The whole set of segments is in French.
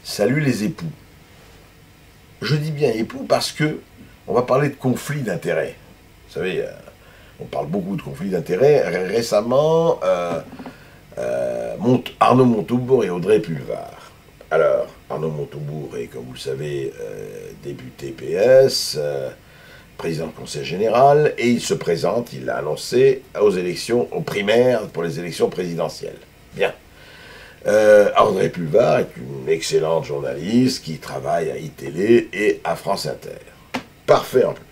Salut les époux. Je dis bien époux parce que on va parler de conflits d'intérêts. Vous savez, on parle beaucoup de conflits d'intérêts. Récemment, Arnaud Montebourg et Audrey Pulvar. Alors, Arnaud Montebourg est, comme vous le savez, député PS, président du Conseil général, et il se présente, il l'a annoncé, aux primaires pour les élections présidentielles. Bien. Audrey Pulvar est une excellente journaliste qui travaille à iTélé et à France Inter. Parfait en plus.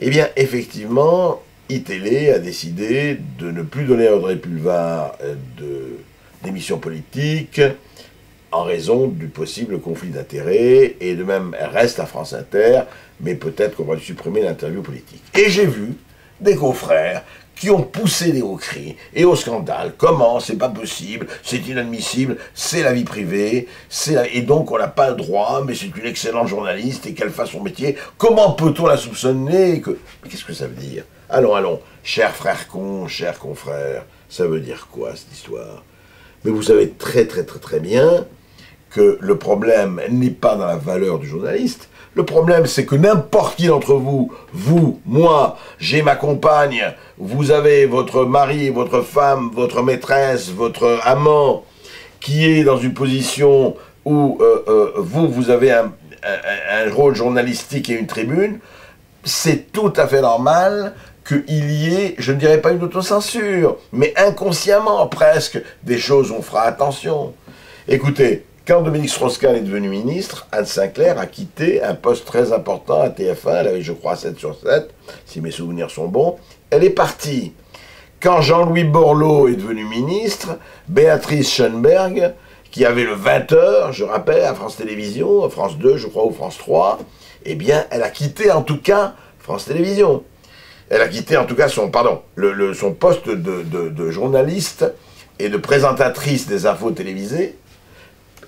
Eh bien, effectivement, iTélé a décidé de ne plus donner à Audrey Pulvar d'émissions politiques en raison du possible conflit d'intérêts, et de même, elle reste à France Inter, mais peut-être qu'on va lui supprimer l'interview politique. Et j'ai vu des confrères qui ont poussé des hauts cris et au scandale. Comment? C'est pas possible, c'est inadmissible, c'est la vie privée, et donc on n'a pas le droit, mais c'est une excellente journaliste et qu'elle fasse son métier. Comment peut-on la soupçonner que... Mais qu'est-ce que ça veut dire? Allons, allons, chers frères cons, chers confrères, ça veut dire quoi cette histoire? Mais vous savez très bien que le problème n'est pas dans la valeur du journaliste. Le problème, c'est que n'importe qui d'entre vous, moi, j'ai ma compagne, vous avez votre mari, votre femme, votre maîtresse, votre amant, qui est dans une position où vous avez un rôle journalistique et une tribune, c'est tout à fait normal qu'il y ait, je ne dirais pas une autocensure, mais inconsciemment presque, des choses où on fera attention. Écoutez, quand Dominique Strauss-Kahn est devenu ministre, Anne Sinclair a quitté un poste très important à TF1, elle avait je crois 7/7, si mes souvenirs sont bons, elle est partie. Quand Jean-Louis Borloo est devenu ministre, Béatrice Schoenberg, qui avait le 20h, je rappelle, à France Télévisions, à France 2 je crois, ou France 3, eh bien elle a quitté en tout cas France Télévisions. Elle a quitté en tout cas son poste de journaliste et de présentatrice des infos télévisées.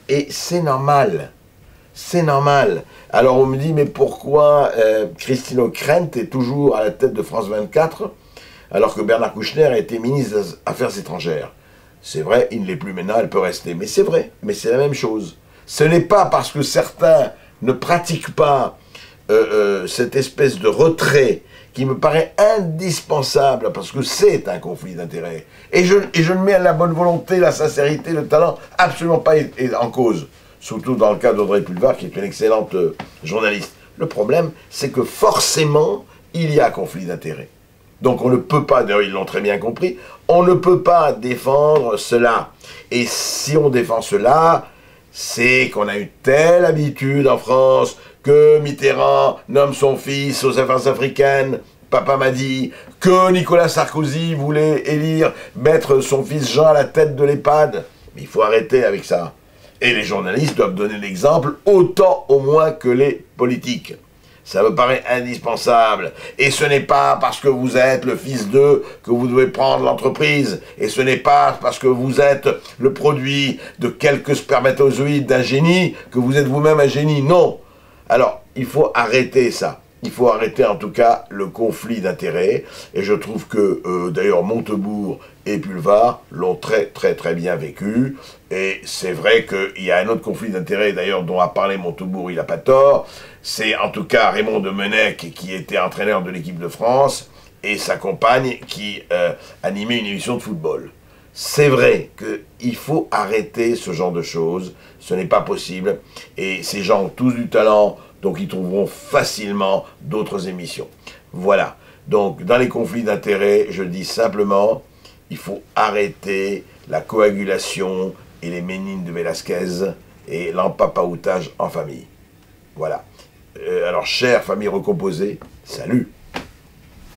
Et c'est normal. C'est normal. Alors on me dit, mais pourquoi Christine O'Krent est toujours à la tête de France 24 alors que Bernard Kouchner a été ministre des Affaires étrangères? C'est vrai, il ne l'est plus maintenant, elle peut rester. Mais c'est vrai, mais c'est la même chose. Ce n'est pas parce que certains ne pratiquent pas cette espèce de retrait qui me paraît indispensable, parce que c'est un conflit d'intérêts. Et je ne mets la bonne volonté, la sincérité, le talent absolument pas en cause. Surtout dans le cas d'Audrey Pulvar, qui est une excellente journaliste. Le problème, c'est que forcément, il y a conflit d'intérêts. Donc on ne peut pas, d'ailleurs ils l'ont très bien compris, on ne peut pas défendre cela. Et si on défend cela, c'est qu'on a une telle habitude en France que Mitterrand nomme son fils aux affaires africaines, papa m'a dit, que Nicolas Sarkozy voulait mettre son fils Jean à la tête de l'EHPAD. Mais il faut arrêter avec ça. Et les journalistes doivent donner l'exemple autant au moins que les politiques. Ça me paraît indispensable. Et ce n'est pas parce que vous êtes le fils d'eux que vous devez prendre l'entreprise. Et ce n'est pas parce que vous êtes le produit de quelques spermatozoïdes d'un génie que vous êtes vous-même un génie. Non. Alors, il faut arrêter ça. Il faut arrêter en tout cas le conflit d'intérêts. Et je trouve que d'ailleurs Montebourg et Pulvar l'ont très bien vécu. Et c'est vrai qu'il y a un autre conflit d'intérêts d'ailleurs dont a parlé Montebourg, il n'a pas tort. C'est en tout cas Raymond Domenech qui était entraîneur de l'équipe de France et sa compagne qui animait une émission de football. C'est vrai qu'il faut arrêter ce genre de choses, ce n'est pas possible, et ces gens ont tous du talent, donc ils trouveront facilement d'autres émissions. Voilà, donc dans les conflits d'intérêts, je dis simplement, il faut arrêter la coagulation et les ménines de Velasquez et l'empapaoutage en famille. Voilà. Alors, chère famille recomposée, salut!